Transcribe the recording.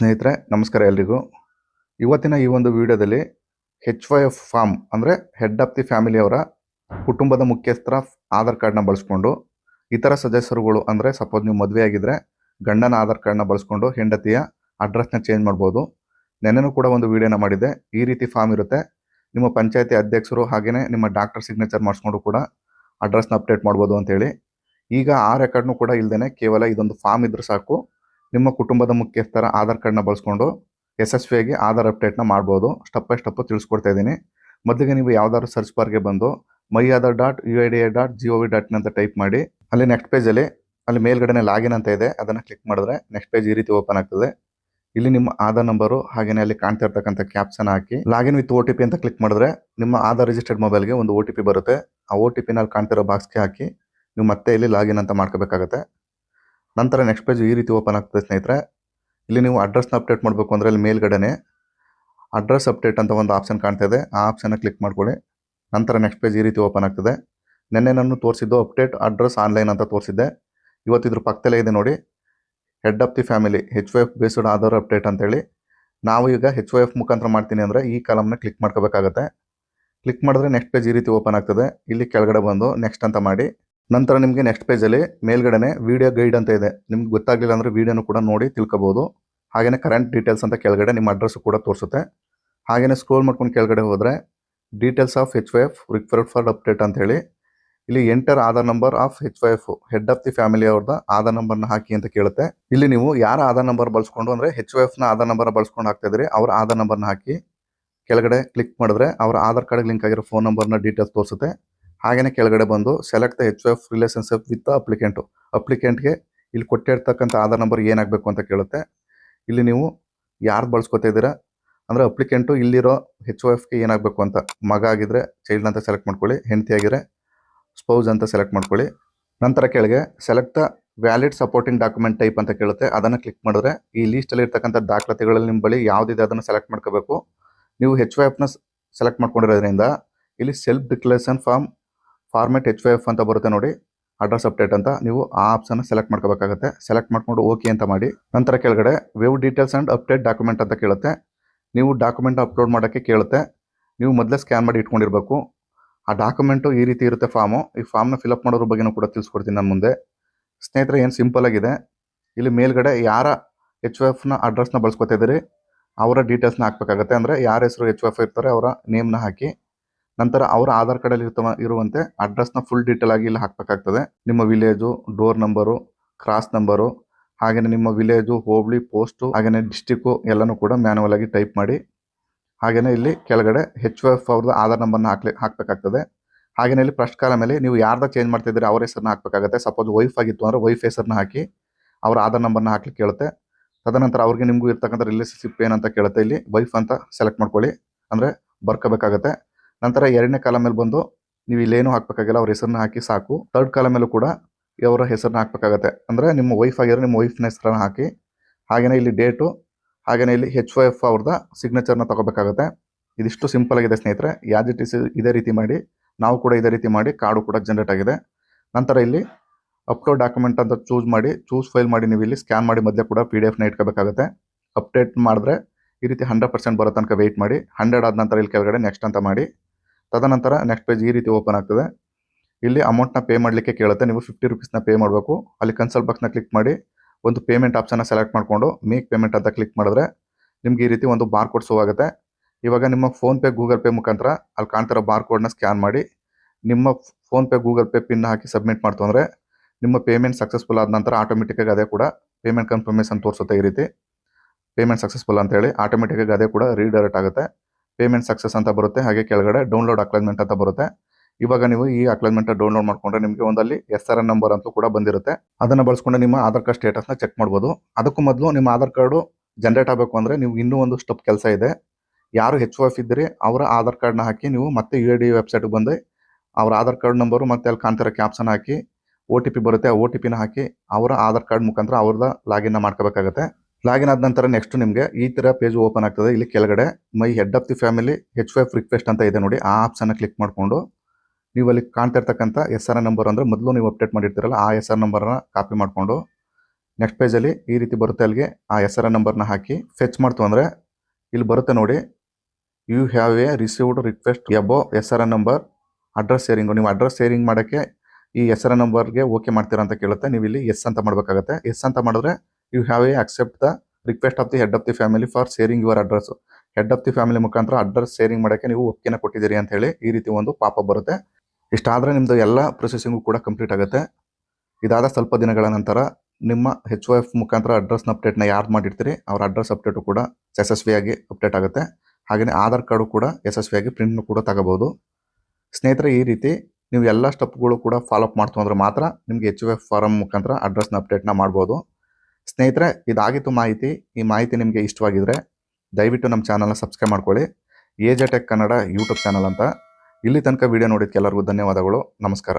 ಸ್ನೇಹಿತರೆ ನಮಸ್ಕಾರ ಎಲ್ರಿಗೂ. ಇವತ್ತಿನ ಈ ಒಂದು ವಿಡಿಯೋದಲ್ಲಿ HYF ಫಾರ್ಮ್ ಅಂದರೆ ಹೆಡ್ ಆಫ್ ದಿ ಫ್ಯಾಮಿಲಿ ಅವರ ಕುಟುಂಬದ ಮುಖ್ಯಸ್ಥರ ಆಧಾರ್ ಕಾರ್ಡ್ನ ಬಳಸ್ಕೊಂಡು ಇತರ ಸದಸ್ಯರುಗಳು ಅಂದರೆ ಸಪೋಸ್ ನೀವು ಮದುವೆ ಆಗಿದ್ರೆ ಗಂಡನ ಆಧಾರ್ ಕಾರ್ಡ್ನ ಬಳಸ್ಕೊಂಡು ಹೆಂಡತಿಯ ಅಡ್ರೆಸ್ನ ಚೇಂಜ್ ಮಾಡ್ಬೋದು. ನೆನ್ನೆನೂ ಕೂಡ ಒಂದು ವಿಡಿಯೋನ ಮಾಡಿದೆ. ಈ ರೀತಿ ಫಾರ್ಮ್ ಇರುತ್ತೆ. ನಿಮ್ಮ ಪಂಚಾಯತಿ ಅಧ್ಯಕ್ಷರು ಹಾಗೆಯೇ ನಿಮ್ಮ ಡಾಕ್ಟರ್ ಸಿಗ್ನೇಚರ್ ಮಾಡಿಸ್ಕೊಂಡು ಕೂಡ ಅಡ್ರೆಸ್ನ ಅಪ್ಡೇಟ್ ಮಾಡ್ಬೋದು ಅಂತೇಳಿ. ಈಗ ಆ ರೆಕಾರ್ಡ್ನು ಕೂಡ ಇಲ್ಲದೇ ಕೇವಲ ಇದೊಂದು ಫಾರ್ಮ್ ಇದ್ರೂ ಸಾಕು, ನಿಮ್ಮ ಕುಟುಂಬದ ಮುಖ್ಯಸ್ಥರ ಆಧಾರ್ ಕಾರ್ಡ್ನ ಬಳಸ್ಕೊಂಡು ಯಶಸ್ವಿಯಾಗಿ ಆಧಾರ್ ಅಪ್ಡೇಟ್ನ ಮಾಡ್ಬೋದು. ಸ್ಟೆಪ್ ಬೈ ಸ್ಟೆಪ್ಪು ತಿಳಿಸ್ಕೊಡ್ತಾ ಇದ್ದೀನಿ. ಮೊದಲಿಗೆ ನೀವು ಯಾವ್ದಾದ್ರು ಸರ್ಚ್ ಬಾರ್ಗೆ ಬಂದು myAdhar.uida.gov.in ಅಂತ ಟೈಪ್ ಮಾಡಿ, ಅಲ್ಲಿ ನೆಕ್ಸ್ಟ್ ಪೇಜಲ್ಲಿ ಅಲ್ಲಿ ಮೇಲ್ಗಡೆ ಲಾಗಿನ್ ಅಂತ ಇದೆ, ಅದನ್ನು ಕ್ಲಿಕ್ ಮಾಡಿದ್ರೆ ನೆಕ್ಸ್ಟ್ ಪೇಜ್ ಈ ರೀತಿ ಓಪನ್ ಆಗ್ತದೆ. ಇಲ್ಲಿ ನಿಮ್ಮ ಆಧಾರ್ ನಂಬರು ಹಾಗೆಯೇ ಅಲ್ಲಿ ಕಾಣ್ತಾ ಇರ್ತಕ್ಕಂಥ caption hockey login with OTP ಅಂತ ಕ್ಲಿಕ್ ಮಾಡಿದ್ರೆ ನಿಮ್ಮ ಆಧಾರ್ ರಿಜಿಸ್ಟರ್ಡ್ ಮೊಬೈಲ್ಗೆ ಒಂದು OTP ಬರುತ್ತೆ. ಆ OTP ನಲ್ಲಿ ಕಾಣ್ತಿರೋ ಬಾಕ್ಸ್ಗೆ ಹಾಕಿ ನೀವು ಮತ್ತೆ ಇಲ್ಲಿ ಲಾಗಿನ್ ಅಂತ ಮಾಡ್ಕೋಬೇಕಾಗತ್ತೆ. ನಂತರ ನೆಕ್ಸ್ಟ್ ಪೇಜ್ ಈ ರೀತಿ ಓಪನ್ ಆಗ್ತದೆ ಸ್ನೇಹಿತರೆ. ಇಲ್ಲಿ ನೀವು ಅಡ್ರೆಸ್ನ ಅಪ್ಡೇಟ್ ಮಾಡಬೇಕು ಅಂದರೆ ಅಲ್ಲಿ ಮೇಲ್ಗಡೆ ಅಡ್ರೆಸ್ ಅಪ್ಡೇಟ್ ಅಂತ ಒಂದು ಆಪ್ಷನ್ ಕಾಣ್ತಾ ಇದೆ, ಆ ಆಪ್ಷನ್ನ ಕ್ಲಿಕ್ ಮಾಡ್ಕೊಳ್ಳಿ. ನಂತರ ನೆಕ್ಸ್ಟ್ ಪೇಜ್ ಈ ರೀತಿ ಓಪನ್ ಆಗ್ತದೆ. ನೆನ್ನೆ ನಾನು ತೋರಿಸಿದ್ದು ಅಪ್ಡೇಟ್ ಅಡ್ರೆಸ್ ಆನ್ಲೈನ್ ಅಂತ ತೋರಿಸಿದ್ದೆ. ಇವತ್ತಿದ್ರ ಪಕ್ಕದಲ್ಲೇ ಇದೆ ನೋಡಿ, head of the family HYF based Aadhaar update ಅಂತೇಳಿ. ನಾವು ಈಗ HYF ಮುಖಾಂತರ ಮಾಡ್ತೀನಿ ಅಂದರೆ ಈ ಕಾಲಮ್ನ ಕ್ಲಿಕ್ ಮಾಡ್ಕೋಬೇಕಾಗತ್ತೆ. ಕ್ಲಿಕ್ ಮಾಡಿದ್ರೆ ನೆಕ್ಸ್ಟ್ ಪೇಜ್ ಈ ರೀತಿ ಓಪನ್ ಆಗ್ತದೆ. ಇಲ್ಲಿ ಕೆಳಗಡೆ ಬಂದು ನೆಕ್ಸ್ಟ್ ಅಂತ ಮಾಡಿ, ನಂತರ ನಿಮಗೆ ನೆಕ್ಸ್ಟ್ ಪೇಜಲ್ಲಿ ಮೇಲ್ಗಡೆ ವಿಡಿಯೋ ಗೈಡ್ ಅಂತ ಇದೆ. ನಿಮ್ಗೆ ಗೊತ್ತಾಗಲಿಲ್ಲ ಅಂದರೆ ವಿಡಿಯೋನು ಕೂಡ ನೋಡಿ ತಿಳ್ಕೊಬೋದು. ಹಾಗೆಯೇ ಕರೆಂಟ್ ಡೀಟೇಲ್ಸ್ ಅಂತ ಕೆಳಗಡೆ ನಿಮ್ಮ ಅಡ್ರೆಸ್ ಕೂಡ ತೋರಿಸುತ್ತೆ. ಹಾಗೆಯೇ ಸ್ಕ್ರೋಲ್ ಮಾಡ್ಕೊಂಡು ಕೆಳಗಡೆ ಹೋದರೆ details of HYF required for update ಅಂತ ಹೇಳಿ ಇಲ್ಲಿ enter Aadhaar number of HYF head of the family ಅವ್ರದ್ದು ಆಧಾರ್ ನಂಬರ್ನ ಹಾಕಿ ಅಂತ ಕೇಳುತ್ತೆ. ಇಲ್ಲಿ ನೀವು ಯಾರ ಆಧಾರ್ ನಂಬರ್ ಬಳಸ್ಕೊಂಡು ಅಂದರೆ HYFನ ಆಧಾರ್ ನಂಬರ್ ಬಳಸ್ಕೊಂಡು ಹಾಕ್ತಾ ಇದ್ರಿ ಅವ್ರ ಆಧಾರ್ ನಂಬರ್ನ ಹಾಕಿ ಕೆಳಗಡೆ ಕ್ಲಿಕ್ ಮಾಡಿದ್ರೆ ಅವರ ಆಧಾರ್ ಕಾರ್ಡ್ಗೆ ಲಿಂಕ್ ಆಗಿರೋ ಫೋನ್ ನಂಬರ್ನ ಡೀಟೇಲ್ಸ್ ತೋರಿಸುತ್ತೆ. ಹಾಗೆಯೇ ಕೆಳಗಡೆ ಬಂದು select the HYF relationship with ಅಪ್ಲಿಕೆಂಟ್ಗೆ ಇಲ್ಲಿ ಕೊಟ್ಟಿರ್ತಕ್ಕಂಥ ಆಧಾರ್ ನಂಬರ್ ಏನಾಗಬೇಕು ಅಂತ ಕೇಳುತ್ತೆ. ಇಲ್ಲಿ ನೀವು ಯಾರ್ದು ಬಳಸ್ಕೊತಾ ಇದ್ದೀರಾ ಅಂದರೆ ಅಪ್ಲಿಕೆಂಟು ಇಲ್ಲಿರೋ HYFಗೆ ಏನಾಗಬೇಕು ಅಂತ, ಮಗ ಆಗಿದ್ರೆ ಚೈಲ್ಡ್ ಅಂತ ಸೆಲೆಕ್ಟ್ ಮಾಡ್ಕೊಳ್ಳಿ, ಹೆಂಡತಿ ಆಗಿದ್ರೆ ಸ್ಪೌಸ್ ಅಂತ ಸೆಲೆಕ್ಟ್ ಮಾಡ್ಕೊಳ್ಳಿ. ನಂತರ ಕೆಳಗೆ select the valid supporting document type ಅಂತ ಕೇಳುತ್ತೆ, ಅದನ್ನು ಕ್ಲಿಕ್ ಮಾಡಿದ್ರೆ ಈ ಲೀಸ್ಟಲ್ಲಿ ಇರ್ತಕ್ಕಂಥ ದಾಖಲಾತಿಗಳಲ್ಲಿ ನಿಮ್ಮ ಬಳಿ ಯಾವುದಿದೆ ಅದನ್ನು ಸೆಲೆಕ್ಟ್ ಮಾಡ್ಕೋಬೇಕು. ನೀವು HYFನ ಸೆಲೆಕ್ಟ್ ಮಾಡ್ಕೊಂಡಿರೋದ್ರಿಂದ ಇಲ್ಲಿ ಸೆಲ್ಫ್ ಡಿಕ್ಲರೇಷನ್ ಫಾರ್ಮೆಟ್ HYF ಅಂತ ಬರುತ್ತೆ ನೋಡಿ, ಅಡ್ರೆಸ್ ಅಪ್ಡೇಟ್ ಅಂತ. ನೀವು ಆ ಆಪ್ಷನ್ ಸೆಲೆಕ್ಟ್ ಮಾಡ್ಕೋಬೇಕಾಗುತ್ತೆ. ಸೆಲೆಕ್ಟ್ ಮಾಡ್ಕೊಂಡು ಓಕೆ ಅಂತ ಮಾಡಿ, ನಂತರ ಕೆಳಗಡೆ wave details and update document ಅಂತ ಕೇಳುತ್ತೆ. ನೀವು ಡಾಕ್ಯುಮೆಂಟ್ ಅಪ್ಲೋಡ್ ಮಾಡೋಕ್ಕೆ ಕೇಳುತ್ತೆ. ನೀವು ಮೊದಲೇ ಸ್ಕ್ಯಾನ್ ಮಾಡಿ ಇಟ್ಕೊಂಡಿರಬೇಕು. ಆ ಡಾಕ್ಯುಮೆಂಟು ಈ ರೀತಿ ಇರುತ್ತೆ ಫಾರ್ಮು. ಈ ಫಾರ್ಮ್ನ ಫಿಲಪ್ ಮಾಡೋದ್ರ ಬಗ್ಗೆನೂ ಕೂಡ ತಿಳಿಸ್ಕೊಡ್ತೀನಿ ನಾನು ಮುಂದೆ. ಸ್ನೇಹಿತರೆ ಏನು ಸಿಂಪಲ್ ಆಗಿದೆ. ಇಲ್ಲಿ ಮೇಲ್ಗಡೆ ಯಾರ HYFನ ಅಡ್ರೆಸ್ನ ಬಳಸ್ಕೊತಾ ಇದ್ದೀರಿ ಅವರ ಡೀಟೇಲ್ಸ್ನ ಹಾಕಬೇಕಾಗತ್ತೆ. ಅಂದರೆ ಯಾರ ಹೆಸರು HYF ಇರ್ತಾರೆ ಅವರ ನೇಮ್ನ ಹಾಕಿ, ನಂತರ ಅವರ ಆಧಾರ್ ಕಾರ್ಡಲ್ಲಿ ಇರುವಂತೆ ಅಡ್ರೆಸ್ನ ಫುಲ್ ಡೀಟೇಲ್ ಆಗಿ ಇಲ್ಲಿ ಹಾಕಬೇಕಾಗ್ತದೆ. ನಿಮ್ಮ village, door number, cross number, ಹಾಗೆಯೇ ನಿಮ್ಮ ವಿಲೇಜು, ಹೋಬಳಿ, ಪೋಸ್ಟು, ಹಾಗೆಯೇ ಡಿಸ್ಟಿಕ್ಕು ಎಲ್ಲನೂ ಕೂಡ ಮ್ಯಾನುವಲ್ ಆಗಿ ಟೈಪ್ ಮಾಡಿ, ಹಾಗೆಯೇ ಇಲ್ಲಿ ಕೆಳಗಡೆ HYF ಅವ್ರದ್ದು ಆಧಾರ್ ನಂಬರ್ನ ಹಾಕಬೇಕಾಗ್ತದೆ. ಹಾಗೆಯೇ ಇಲ್ಲಿ ಫಸ್ಟ್ ಕಾಲಮಲ್ಲಿ ನೀವು ಯಾರ್ದ ಚೇಂಜ್ ಮಾಡ್ತಿದ್ದೀರಿ ಅವ್ರ ಹೆಸರನ್ನ ಹಾಕಬೇಕಾಗುತ್ತೆ. ಸಪೋಸ್ ವೈಫ್ ಆಗಿತ್ತು ಅಂದರೆ ವೈಫ್ ಹೆಸರನ್ನ ಹಾಕಿ ಅವ್ರ ಆಧಾರ್ ನಂಬರ್ನ ಹಾಕ್ಲಿಕ್ಕೆ ಕೇಳುತ್ತೆ. ತದನಂತರ ಅವ್ರಿಗೆ ನಿಮಗೂ ಇರ್ತಕ್ಕಂಥ ರಿಲೇಷನ್ಶಿಪ್ ಏನಂತ ಕೇಳುತ್ತೆ. ಇಲ್ಲಿ ವೈಫ್ ಅಂತ ಸೆಲೆಕ್ಟ್ ಮಾಡ್ಕೊಳ್ಳಿ, ಅಂದರೆ ಬರ್ಕೋಬೇಕಾಗತ್ತೆ. ನಂತರ ಎರಡನೇ ಕಾಲಮಲ್ಲಿ ಬಂದು ನೀವು ಇಲ್ಲೇನು ಹಾಕಬೇಕಾಗಿಲ್ಲ, ಅವ್ರ ಹೆಸರನ್ನ ಹಾಕಿ ಸಾಕು. ಥರ್ಡ್ ಕಾಲಮಲ್ಲೂ ಕೂಡ ಅವರ ಹೆಸರನ್ನ ಹಾಕಬೇಕಾಗತ್ತೆ. ಅಂದರೆ ನಿಮ್ಮ ವೈಫ್ ಆಗಿದ್ರೆ ನಿಮ್ಮ ವೈಫ್ನ ಹೆಸರನ್ನ ಹಾಕಿ, ಹಾಗೆಯೇ ಇಲ್ಲಿ ಡೇಟು, ಹಾಗೆಯೇ ಇಲ್ಲಿ HYF ಅವ್ರದ್ದು ಸಿಗ್ನೇಚರ್ನ ತಗೋಬೇಕಾಗುತ್ತೆ. ಇದಿಷ್ಟು ಸಿಂಪಲ್ ಆಗಿದೆ ಸ್ನೇಹಿತರೆ. ಯಾಸ್ ಇಟ್ ಈಸ್ ಇದೇ ರೀತಿ ಮಾಡಿ, ನಾವು ಕೂಡ ಇದೇ ರೀತಿ ಮಾಡಿ ಕಾರ್ಡು ಕೂಡ ಜನರೇಟ್ ಆಗಿದೆ. ನಂತರ ಇಲ್ಲಿ ಅಪ್ಲೋಡ್ ಡಾಕ್ಯುಮೆಂಟ್ ಅಂತ ಚೂಸ್ ಫೈಲ್ ಮಾಡಿ ನೀವು ಇಲ್ಲಿ ಸ್ಕ್ಯಾನ್ ಮಾಡಿ ಮೊದಲೇ ಕೂಡ PDF ಇಟ್ಕೋಬೇಕಾಗುತ್ತೆ. ಅಪ್ಡೇಟ್ ಮಾಡಿದ್ರೆ ಈ ರೀತಿ 100% ಬರೋ ತನಕ ವೆಯ್ಟ್ ಮಾಡಿ. 100 ಆದ ನಂತರ ಇಲ್ಲಿ ಕೆಳಗಡೆ ನೆಕ್ಸ್ಟ್ ಅಂತ ಮಾಡಿ, ತದನಂತರ ನೆಕ್ಸ್ಟ್ ಪೇಜ್ ಈ ರೀತಿ ಓಪನ್ ಆಗ್ತದೆ. ಇಲ್ಲಿ ಅಮೌಂಟ್ನ ಪೇ ಮಾಡಲಿಕ್ಕೆ ಕೇಳುತ್ತೆ. ನೀವು 50 ರೂಪೀಸ್ನ ಪೇ ಮಾಡಬೇಕು. ಅಲ್ಲಿ ಕನ್ಸಲ್ಟ್ ಬಾಕ್ಸ್ನ ಕ್ಲಿಕ್ ಮಾಡಿ ಒಂದು ಪೇಮೆಂಟ್ ಆಪ್ಷನ್ನ ಸೆಲೆಕ್ಟ್ ಮಾಡಿಕೊಂಡು ಮೇಕ್ ಪೇಮೆಂಟ್ ಅಂತ ಕ್ಲಿಕ್ ಮಾಡಿದ್ರೆ ನಿಮ್ಗೆ ಈ ರೀತಿ ಒಂದು ಬಾರ್ ಕೋಡ್ ಶೋ ಆಗುತ್ತೆ. ಇವಾಗ ನಿಮ್ಮ ಫೋನ್ಪೇ, ಗೂಗಲ್ ಪೇ ಮುಖಾಂತರ ಅಲ್ಲಿ ಕಾಣ್ತಿರೋ ಬಾರ್ ಕೋಡ್ನ ಸ್ಕ್ಯಾನ್ ಮಾಡಿ ನಿಮ್ಮ ಫೋನ್ಪೇ, ಗೂಗಲ್ ಪೇ ಪಿನ್ ಹಾಕಿ ಸಬ್ಮಿಟ್ ಮಾಡ್ತು ಅಂದರೆ ನಿಮ್ಮ ಪೇಮೆಂಟ್ ಸಕ್ಸಸ್ಫುಲ್ ಆದ ನಂತರ ಆಟೋಮೆಟಿಕ್ಕಾಗಿ ಅದೇ ಕೂಡ ಪೇಮೆಂಟ್ ಕನ್ಫರ್ಮೇಷನ್ ತೋರಿಸುತ್ತೆ. ಈ ರೀತಿ ಪೇಮೆಂಟ್ ಸಕ್ಸಸ್ಫುಲ್ ಅಂತೇಳಿ ಆಟೋಮೆಟಿಕ್ಕಾಗಿ ಅದೇ ಕೂಡ ರೀಡೈರೆಕ್ಟ್ ಆಗುತ್ತೆ. ಪೇಮೆಂಟ್ ಸಕ್ಸಸ್ ಅಂತ ಬರುತ್ತೆ. ಹಾಗೆ ಕೆಳಗಡೆ ಡೌನ್ಲೋಡ್ ಅಕ್ಲಾಜ್ಮೆಂಟ್ ಅಂತ ಬರುತ್ತೆ. ಇವಾಗ ನೀವು ಈ ಅಕ್ಲಾಜ್ಮೆಂಟ್ ಡೌನ್ಲೋಡ್ ಮಾಡ್ಕೊಂಡ್ರೆ ನಿಮಗೆ ಒಂದಲ್ಲಿ SRN ನಂಬರ್ ಅಂತೂ ಕೂಡ ಬಂದಿರುತ್ತೆ. ಅದನ್ನು ಬಳಸ್ಕೊಂಡು ನಿಮ್ಮ ಆಧಾರ್ ಕಾರ್ಡ್ ಸ್ಟೇಟಸ್ನ ಚೆಕ್ ಮಾಡ್ಬೋದು. ಅದಕ್ಕೂ ಮೊದಲು ನಿಮ್ಮ ಆಧಾರ್ ಕಾರ್ಡು ಜನರೇಟ್ ಆಗಬೇಕು ಅಂದರೆ ನೀವು ಇನ್ನೂ ಒಂದು ಸ್ಟೆಪ್ ಕೆಲಸ ಇದೆ. ಯಾರು HYF ಇದ್ದೀರಿ ಅವರ ಆಧಾರ್ ಕಾರ್ಡ್ನ ಹಾಕಿ ನೀವು ಮತ್ತೆ UID ವೆಬ್ಸೈಟ್ಗೆ ಬಂದು ಅವರ ಆಧಾರ್ ಕಾರ್ಡ್ ನಂಬರು ಮತ್ತು ಅಲ್ಲಿ ಕಾಣ್ತಿರೋ ಕ್ಯಾಪ್ಷನ್ ಹಾಕಿ OTP ಬರುತ್ತೆ, ಆ OTPನ ಹಾಕಿ ಅವರ ಆಧಾರ್ ಕಾರ್ಡ್ ಮುಖಾಂತರ ಅವ್ರದ್ದು ಲಾಗಿನ್ನ ಮಾಡ್ಕೋಬೇಕಾಗತ್ತೆ. ಲಾಗಿನ್ ಆದ ನಂತರ ನೆಕ್ಸ್ಟ್ ನಿಮಗೆ ಈ ಥರ ಪೇಜ್ ಓಪನ್ ಆಗ್ತದೆ. ಇಲ್ಲಿ ಕೆಳಗಡೆ my head of the family HYF request ಅಂತ ಇದೆ ನೋಡಿ, ಆ ಆಪ್ಷನ್ನ ಕ್ಲಿಕ್ ಮಾಡಿಕೊಂಡು ನೀವು ಅಲ್ಲಿ ಕಾಣ್ತಿರ್ತಕ್ಕಂಥ SRN ನಂಬರ್ ಅಂದರೆ ಮೊದಲು ನೀವು ಅಪ್ಡೇಟ್ ಮಾಡಿರ್ತೀರಲ್ಲ ಆ SRN ನಂಬರ್ನ ಕಾಪಿ ಮಾಡಿಕೊಂಡು ನೆಕ್ಸ್ಟ್ ಪೇಜಲ್ಲಿ ಈ ರೀತಿ ಬರುತ್ತೆ. ಅಲ್ಲಿಗೆ ಆ SRN ನಂಬರ್ನ ಹಾಕಿ ಫೆಚ್ ಮಾಡ್ತು ಅಂದರೆ ಇಲ್ಲಿ ಬರುತ್ತೆ ನೋಡಿ, you have a received request about SRN number address sharing. ನೀವು ಅಡ್ರೆಸ್ ಶೇರಿಂಗ್ ಮಾಡೋಕ್ಕೆ ಈ SRN ನಂಬರ್ಗೆ ಓಕೆ ಮಾಡ್ತೀರಾ ಅಂತ ಕೇಳುತ್ತೆ. ನೀವು ಇಲ್ಲಿ ಎಸ್ ಅಂತ ಮಾಡಬೇಕಾಗುತ್ತೆ. ಎಸ್ ಅಂತ ಮಾಡಿದ್ರೆ you have a accept the request of the head of the family for sharing your address. Head of the family ಮುಖಾಂತರ ಅಡ್ರೆಸ್ ಶೇರಿಂಗ್ ಮಾಡೋಕ್ಕೆ ನೀವು ಒಪ್ಪಿಗೆನ ಕೊಟ್ಟಿದ್ದೀರಿ ಅಂತ ಹೇಳಿ ಈ ರೀತಿ ಒಂದು ಪಾಪ ಬರುತ್ತೆ. ಇಷ್ಟಾದರೆ ನಿಮ್ಮದು ಎಲ್ಲ ಪ್ರೊಸೆಸಿಂಗು ಕೂಡ ಕಂಪ್ಲೀಟ್ ಆಗುತ್ತೆ. ಇದಾದ ಸ್ವಲ್ಪ ದಿನಗಳ ನಂತರ ನಿಮ್ಮ HOF ಮುಖಾಂತರ ಅಡ್ರೆಸ್ನ ಅಪ್ಡೇಟ್ನ ಯಾರು ಮಾಡಿರ್ತೀರಿ ಅವ್ರ ಅಡ್ರೆಸ್ ಅಪ್ಡೇಟು ಕೂಡ ಯಶಸ್ವಿಯಾಗಿ ಅಪ್ಡೇಟ್ ಆಗುತ್ತೆ. ಹಾಗೆಯೇ ಆಧಾರ್ ಕಾರ್ಡು ಕೂಡ ಯಶಸ್ವಿಯಾಗಿ ಪ್ರಿಂಟ್ನು ಕೂಡ ತಗೋಬೋದು. ಸ್ನೇಹಿತರೆ, ಈ ರೀತಿ ನೀವು ಎಲ್ಲ ಸ್ಟೆಪ್ಗಳು ಕೂಡ ಫಾಲೋಅಪ್ ಮಾಡ್ತು ಅಂದ್ರೆ ಮಾತ್ರ ನಿಮಗೆ HOF ಫಾರಮ್ ಮುಖಾಂತರ ಅಡ್ರೆಸ್ನ ಅಪ್ಡೇಟ್ನ ಮಾಡ್ಬೋದು. ಸ್ನೇಹಿತರೆ, ಇದಾಗಿತ್ತು ಮಾಹಿತಿ. ಈ ಮಾಹಿತಿ ನಿಮಗೆ ಇಷ್ಟವಾಗಿದ್ದರೆ ದಯವಿಟ್ಟು ನಮ್ಮ ಚಾನಲ್ನ ಸಬ್ಸ್ಕ್ರೈಬ್ ಮಾಡ್ಕೊಳ್ಳಿ. AJ Tech Kannada YouTube channel ಅಂತ. ಇಲ್ಲಿ ತನಕ ವಿಡಿಯೋ ನೋಡಿದ್ದಕ್ಕೆ ಎಲ್ಲರಿಗೂ ಧನ್ಯವಾದಗಳು. ನಮಸ್ಕಾರ.